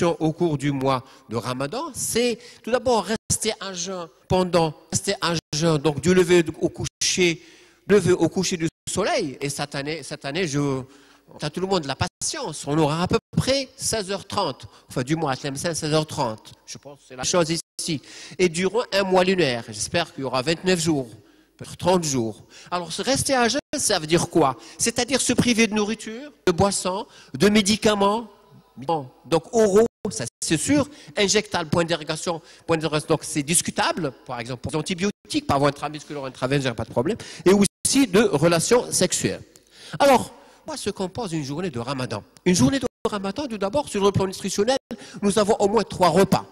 au cours du mois de Ramadan, c'est tout d'abord rester à jeun donc du lever au coucher du soleil. Et cette année, tout le monde la patience. On aura à peu près 16h30, enfin du mois à Tlemcen 16h30. Je pense que c'est la chose ici. Et durant un mois lunaire, j'espère qu'il y aura 29 jours. 30 jours. Alors, rester à jeun, ça veut dire quoi? C'est-à-dire se priver de nourriture, de boissons, de médicaments, donc oraux, ça c'est sûr, injectables, point d'irrigation, donc c'est discutable, par exemple pour les antibiotiques, par voie intramusculaire, intraveineuse, pas de problème, et aussi de relations sexuelles. Alors, moi, se compose une journée de Ramadan. Une journée de Ramadan, tout d'abord, sur le plan nutritionnel, nous avons au moins 3 repas.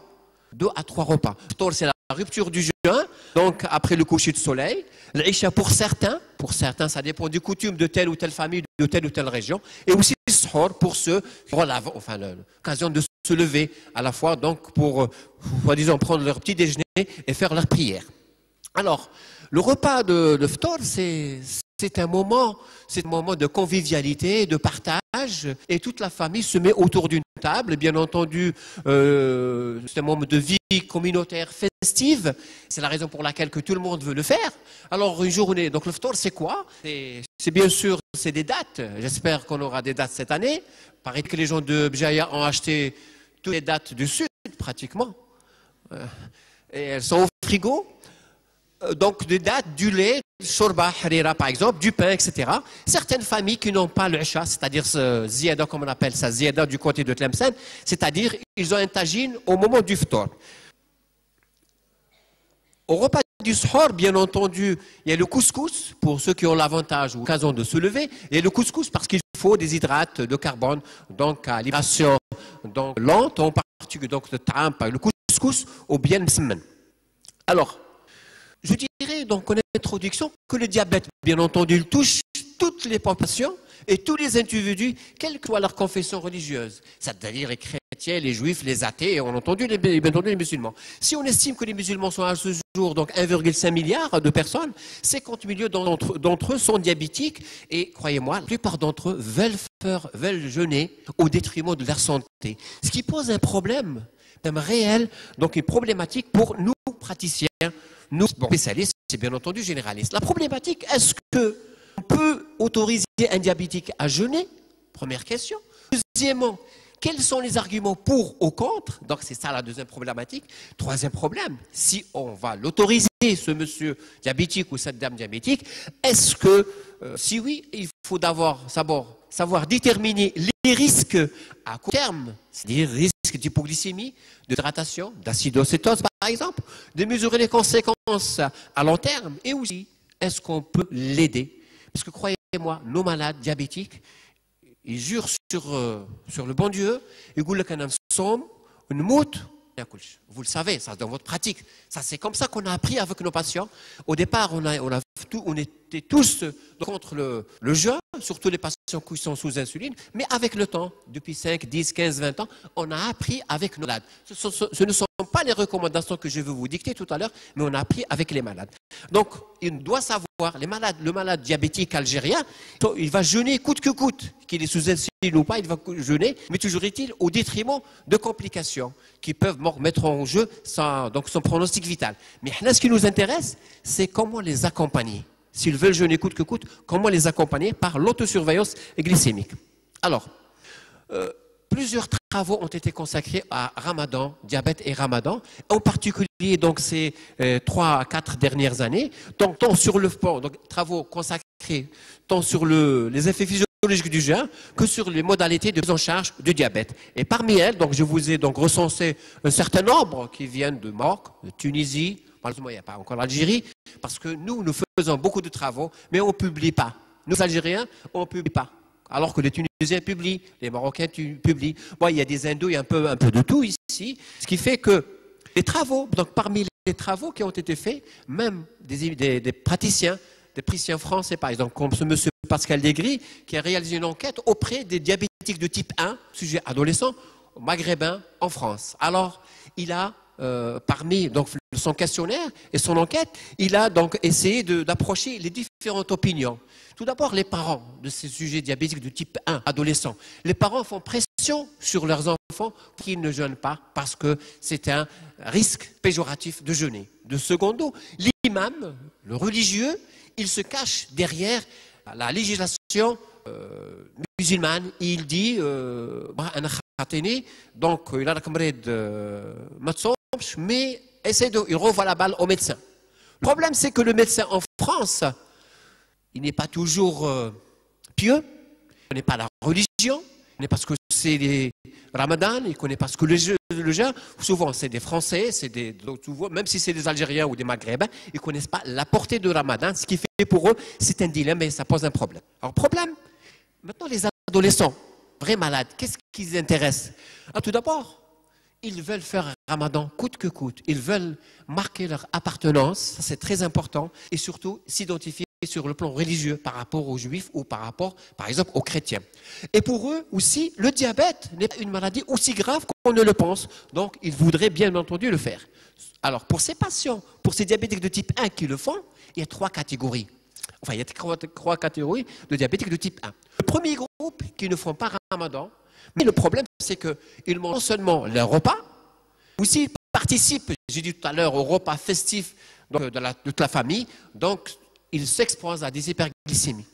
2 à 3 repas. C'est la rupture du jeûne, donc après le coucher de soleil. L'Isha pour certains, ça dépend du coutume de telle ou telle famille, de telle ou telle région. Et aussi le Sahur pour ceux qui ont l'occasion de se lever à la fois, donc pour, soi-disant, prendre leur petit déjeuner et faire leur prière. Alors, le repas de Ftor, c'est un moment de convivialité, de partage, et toute la famille se met autour d'une table. Bien entendu, c'est un moment de vie communautaire festive. C'est la raison pour laquelle que tout le monde veut le faire. Alors, une journée, donc le Ftor, c'est quoi? C'est bien sûr, c'est des dates. J'espère qu'on aura des dates cette année. Il paraît que les gens de Bjaya ont acheté toutes les dates du Sud, pratiquement. Et elles sont au frigo. Donc des dates, du lait, shorba, harira par exemple, du pain, etc. Certaines familles qui n'ont pas le isha, c'est-à-dire ce ziyada, comme on appelle ça, ziyada du côté de Tlemcen, c'est-à-dire ils ont un tagine au moment du ftor. Au repas du sahur, bien entendu, il y a le couscous, pour ceux qui ont l'avantage ou l'occasion de se lever, et le couscous parce qu'il faut des hydrates de carbone, donc à libération lente, en particulier donc de ta'am, le couscous ou bien msemen. Alors, je dirais donc en introduction que le diabète, bien entendu, touche toutes les populations et tous les individus, quelle que soit leur confession religieuse, c'est-à-dire les chrétiens, les juifs, les athées et bien entendu les musulmans. Si on estime que les musulmans sont à ce jour donc 1,5 milliard de personnes, 50 millions d'entre eux sont diabétiques et croyez-moi, la plupart d'entre eux veulent jeûner au détriment de leur santé. Ce qui pose un problème réel, donc une problématique pour nous praticiens, nous spécialistes, c'est bien entendu généralistes. La problématique, est-ce qu'on peut autoriser un diabétique à jeûner? Première question. Deuxièmement, quels sont les arguments pour ou contre? Donc c'est ça la deuxième problématique. Troisième problème, si on va l'autoriser, ce monsieur diabétique ou cette dame diabétique, est-ce que, si oui, il faut d'abord savoir déterminer les risques à court terme, c'est-à-dire risques d'hypoglycémie, d'hydratation, d'acidocétose par exemple, de mesurer les conséquences à long terme et aussi est-ce qu'on peut l'aider? Parce que croyez-moi, nos malades diabétiques, ils jurent sur le bon Dieu, ils disent que nous sommes une moute. Vous le savez, ça dans votre pratique. Ça, c'est comme ça qu'on a appris avec nos patients. Au départ, on était tous contre le jeûne, surtout les patients qui sont sous insuline. Mais avec le temps, depuis 5, 10, 15, 20 ans, on a appris avec nos malades. Ce ne sont pas les recommandations que je vais vous dicter tout à l'heure, mais on a appris avec les malades. Donc, il doit savoir, le malade diabétique algérien, il va jeûner coûte que coûte, qu'il est sous insuline ou pas, il va jeûner, mais toujours est-il au détriment de complications qui peuvent mettre en jeu son pronostic vital. Mais là, ce qui nous intéresse, c'est comment les accompagner. S'ils veulent jeûner coûte que coûte, comment les accompagner par l'autosurveillance glycémique. Alors, plusieurs travaux ont été consacrés à Ramadan, diabète et Ramadan, en particulier donc ces 3 à 4 dernières années, tant sur le travaux consacrés tant sur les effets physiologiques du jeûne que sur les modalités de prise en charge du diabète. Et parmi elles, donc je vous ai donc recensé un certain nombre qui viennent de Maroc, de Tunisie, malheureusement il n'y a pas encore l'Algérie, parce que nous faisons beaucoup de travaux, mais on ne publie pas. Nous Algériens, on ne publie pas. Alors que les Tunisiens publient, les Marocains publient. Bon, il y a des Hindous, il y a un peu de tout ici. Ce qui fait que les travaux, donc parmi les travaux qui ont été faits, même des praticiens français, par exemple, comme ce monsieur Pascal Degris, qui a réalisé une enquête auprès des diabétiques de type 1, sujet adolescent, maghrébins, en France. Alors, il a parmi donc, son questionnaire et son enquête, il a donc essayé d'approcher les différentes opinions. Tout d'abord, les parents de ces sujets diabétiques de type 1, adolescents. Les parents font pression sur leurs enfants pour qu'ils ne jeûnent pas parce que c'est un risque péjoratif de jeûner. De secondo, l'imam, le religieux, il se cache derrière la législation musulmane. Il dit donc il a mais il renvoie la balle au médecin. Le problème, c'est que le médecin en France, il n'est pas toujours pieux, il ne connaît pas la religion, il ne connaît pas ce que c'est les Ramadan, il ne connaît pas ce que le jeûne. Souvent, c'est des Français, même si c'est des Algériens ou des Maghrébins, ils ne connaissent pas la portée de Ramadan, ce qui fait pour eux, c'est un dilemme et ça pose un problème. Alors, problème, maintenant les adolescents, vrais malades, qu'est-ce qui les intéresse? Tout d'abord, ils veulent faire Ramadan coûte que coûte. Ils veulent marquer leur appartenance, ça c'est très important, et surtout s'identifier sur le plan religieux par rapport aux juifs ou par rapport, par exemple, aux chrétiens. Et pour eux aussi, le diabète n'est pas une maladie aussi grave qu'on ne le pense, donc ils voudraient bien entendu le faire. Alors pour ces patients, pour ces diabétiques de type 1 qui le font, il y a trois catégories. Enfin, il y a trois catégories de diabétiques de type 1. Le premier groupe qui ne font pas Ramadan, mais le problème, c'est qu'ils mangent non seulement leur repas, aussi ils participent, j'ai dit tout à l'heure, au repas festif de toute la famille, donc ils s'exposent à des hyperglycémies.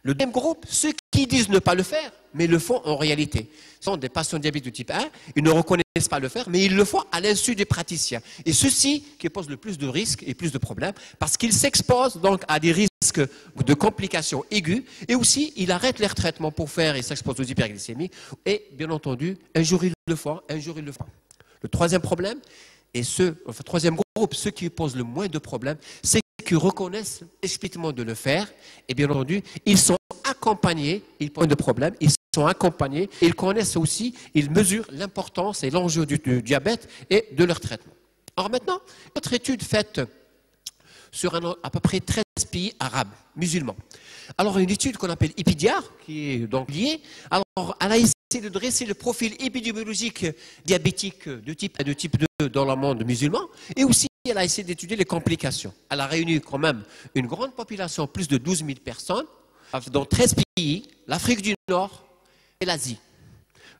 Le deuxième groupe, ceux qui disent ne pas le faire, mais le font en réalité. Ce sont des patients diabétiques de type 1, ils ne reconnaissent pas le faire, mais ils le font à l'insu des praticiens. Et ceux-ci qui posent le plus de risques et plus de problèmes, parce qu'ils s'exposent donc à des risques de complications aiguës, et aussi ils arrêtent leur traitement pour faire et s'exposent aux hyperglycémies, et bien entendu, un jour ils le font, un jour ils le font. Le troisième problème, troisième groupe, ceux qui posent le moins de problèmes, c'est qui reconnaissent explicitement de le faire, et bien entendu, ils sont accompagnés, ils posent de problèmes, ils sont accompagnés, et ils connaissent aussi, ils mesurent l'importance et l'enjeu du diabète et de leur traitement. Alors maintenant, notre étude faite sur à peu près 13 pays arabes, musulmans. Alors une étude qu'on appelle Epidia, qui est donc liée, alors elle a essayé de dresser le profil épidémiologique diabétique de type 1 et de type 2 dans le monde musulman, et aussi elle a essayé d'étudier les complications. Elle a réuni quand même une grande population, plus de 12 000 personnes, dans 13 pays, l'Afrique du Nord et l'Asie.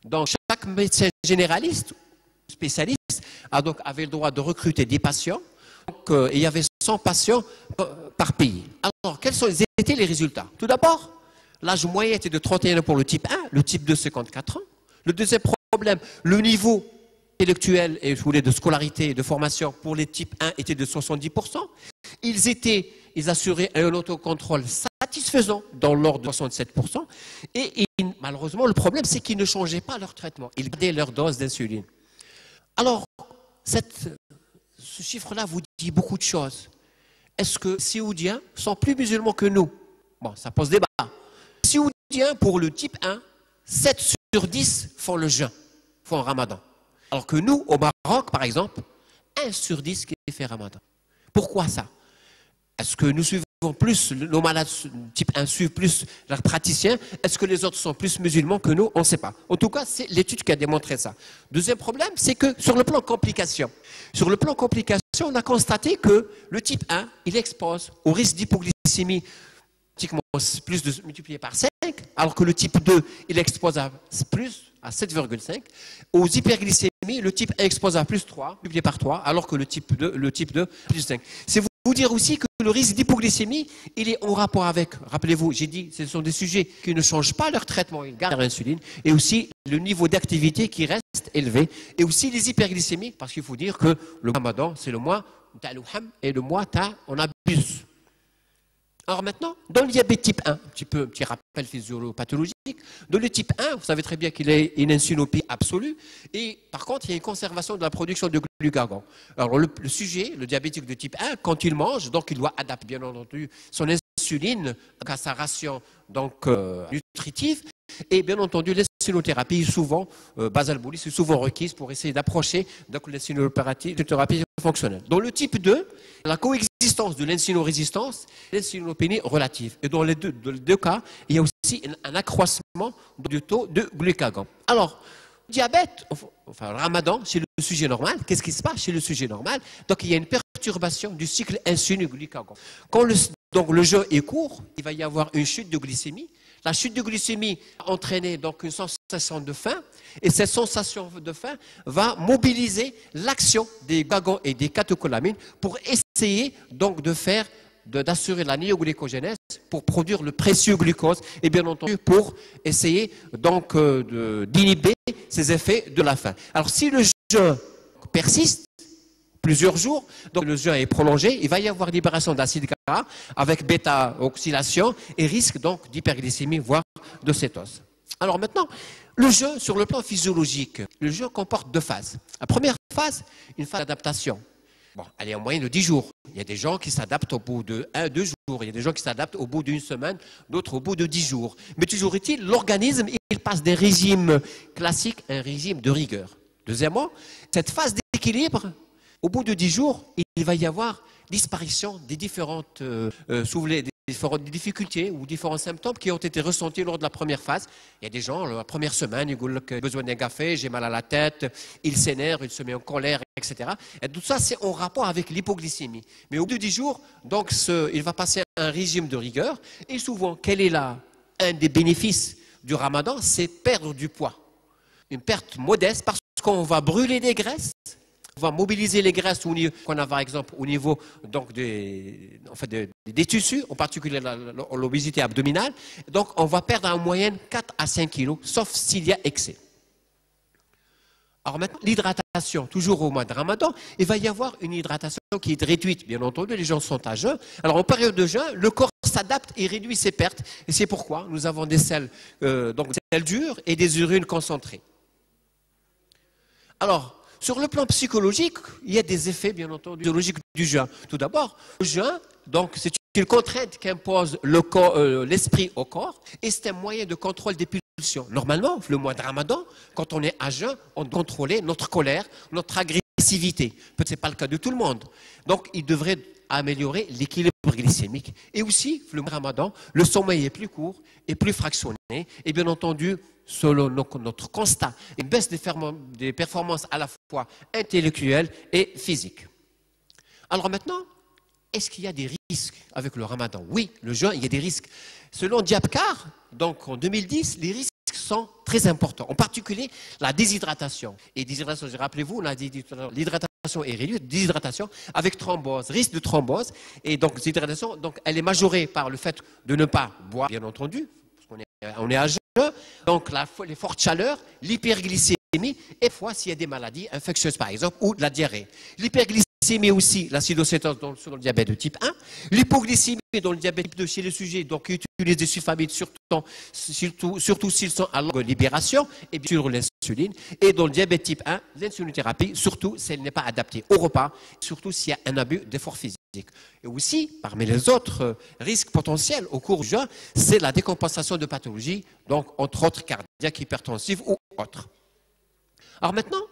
Donc chaque médecin généraliste, spécialiste, avait le droit de recruter des patients. Donc, il y avait 100 patients par pays. Alors, quels étaient les résultats? Tout d'abord, l'âge moyen était de 31 ans pour le type 1, le type 2, 54 ans. Le deuxième problème, le niveau intellectuel et de scolarité et de formation pour les types 1 était de 70%. Ils assuraient un autocontrôle satisfaisant dans l'ordre de 67%. Et malheureusement, le problème, c'est qu'ils ne changeaient pas leur traitement. Ils gardaient leur dose d'insuline. Alors, ce chiffre-là vous dit beaucoup de choses. Est-ce que les Saoudiens sont plus musulmans que nous? Bon, ça pose débat. Les Saoudiens, pour le type 1, 7 sur 10 font le jeûne, font Ramadan. Alors que nous, au Maroc, par exemple, 1 sur 10 qui fait Ramadan. Pourquoi ça? Est-ce que nous suivons plus, nos malades type 1 suivent plus leurs praticiens? Est-ce que les autres sont plus musulmans que nous? On ne sait pas. En tout cas, c'est l'étude qui a démontré ça. Deuxième problème, c'est que sur le plan complications, on a constaté que le type 1, il expose au risque d'hypoglycémie plus de multiplié par 5, alors que le type 2, il expose à 7,5. Aux hyperglycémies, le type 1 expose à plus 3, multiplié par 3, alors que le type 2 plus 5. C'est vous dire aussi que le risque d'hypoglycémie, il est en rapport avec, rappelez-vous, j'ai dit, ce sont des sujets qui ne changent pas leur traitement, ils gardent leur insuline, et aussi le niveau d'activité qui reste élevé, et aussi les hyperglycémies, parce qu'il faut dire que le Ramadan, c'est le mois Ta'louham et le mois on abuse. Alors maintenant, dans le diabète type 1, un petit rappel physiopathologique, dans le type 1, vous savez très bien qu'il y a une insulinopie absolue, et par contre, il y a une conservation de la production de glucagon. Alors le sujet, le diabétique de type 1, quand il mange, donc il doit adapter bien entendu son insuline à sa ration donc, nutritive, et bien entendu, l'insulinothérapie est souvent, basalbolie, c'est souvent requise pour essayer d'approcher l'insulinothérapie fonctionnelle. Dans le type 2, la coexistence de l'insulinorésistance et l'insulinopénie relative. Et dans les deux cas, il y a aussi un accroissement du taux de glucagon. Alors, Diabète, enfin le ramadan, chez le sujet normal, qu'est-ce qui se passe chez le sujet normal? Donc il y a une perturbation du cycle insuline-glucagon. Quand donc le jeûne est court, il va y avoir une chute de glycémie. La chute de glycémie va entraîner donc une sensation de faim, et cette sensation de faim va mobiliser l'action des glucagons et des catécholamines pour essayer donc d'assurer la néoglycogénèse pour produire le précieux glucose et bien entendu pour essayer donc d'inhiber ces effets de la faim. Alors si le jeûne persiste plusieurs jours, donc le jeûne est prolongé, il va y avoir libération d'acide gras avec bêta-oxydation et risque donc d'hyperglycémie voire de cétose. Alors maintenant, le jeûne sur le plan physiologique, le jeûne comporte deux phases. La première phase, une phase d'adaptation. Bon, elle est en moyenne de 10 jours. Il y a des gens qui s'adaptent au bout de 1-2 jours. Il y a des gens qui s'adaptent au bout d'une semaine, d'autres au bout de 10 jours. Mais toujours est-il, l'organisme, il passe d'un régime classique à un régime de rigueur. Deuxièmement, cette phase d'équilibre, au bout de 10 jours, il va y avoir disparition des différentes difficultés ou différents symptômes qui ont été ressentis lors de la première phase. Il y a des gens, la première semaine, ils ont besoin d'un café, j'ai mal à la tête, ils s'énervent, ils se mettent en colère, etc. Et tout ça, c'est en rapport avec l'hypoglycémie. Mais au bout de 10 jours, donc, il va passer à un régime de rigueur. Et souvent, quel est un des bénéfices du ramadan? C'est perdre du poids. Une perte modeste parce qu'on va brûler des graisses. On va mobiliser les graisses qu'on a par exemple au niveau donc, des tissus, en particulier l'obésité abdominale. Donc on va perdre en moyenne 4 à 5 kilos, sauf s'il y a excès. Alors maintenant, l'hydratation, toujours au mois de Ramadan, il va y avoir une hydratation qui est réduite, bien entendu, les gens sont à jeûne. Alors en période de jeûne, le corps s'adapte et réduit ses pertes. Et c'est pourquoi nous avons des sels, donc des sels durs et des urines concentrées. Alors, sur le plan psychologique, il y a des effets, bien entendu, physiologiques du jeûne. Tout d'abord, le jeûne, donc, c'est une contrainte qu'impose l'esprit au corps et c'est un moyen de contrôle des pulsions. Normalement, le mois de Ramadan, quand on est à jeûne, on doit contrôler notre colère, notre agressivité. Peut-être ce n'est pas le cas de tout le monde. Donc, il devrait améliorer l'équilibre glycémique. Et aussi, le mois de Ramadan, le sommeil est plus court et plus fractionné. Et bien entendu, selon notre constat, une baisse des performances à la fois intellectuelles et physiques. Alors maintenant, est-ce qu'il y a des risques avec le ramadan? Oui, le jeûne, il y a des risques. Selon Diabkar, donc en 2010, les risques sont très importants, en particulier la déshydratation. Et déshydratation, rappelez-vous, on a dit tout à l'heure, l'hydratation est réduite, déshydratation avec thrombose, risque de thrombose. Et donc, déshydratation, donc, elle est majorée par le fait de ne pas boire, bien entendu, parce qu'on est à jeûne. Donc, les fortes chaleurs, l'hyperglycémie, et parfois s'il y a des maladies infectieuses, par exemple, ou de la diarrhée. L'hyperglycémie aussi, l'acidocétose sur le diabète de type 1. L'hypoglycémie dans le diabète type 2 chez les sujets donc, qui utilisent des sulfamides, surtout s'ils sont à longue libération, et bien sûr l'insuline. Et dans le diabète type 1, l'insulinothérapie, surtout si elle n'est pas adaptée au repas, surtout s'il y a un abus d'effort physique. Et aussi, parmi les autres risques potentiels au cours du jeûne, c'est la décompensation de pathologies, donc entre autres cardiaques, hypertensives ou autres. Alors maintenant,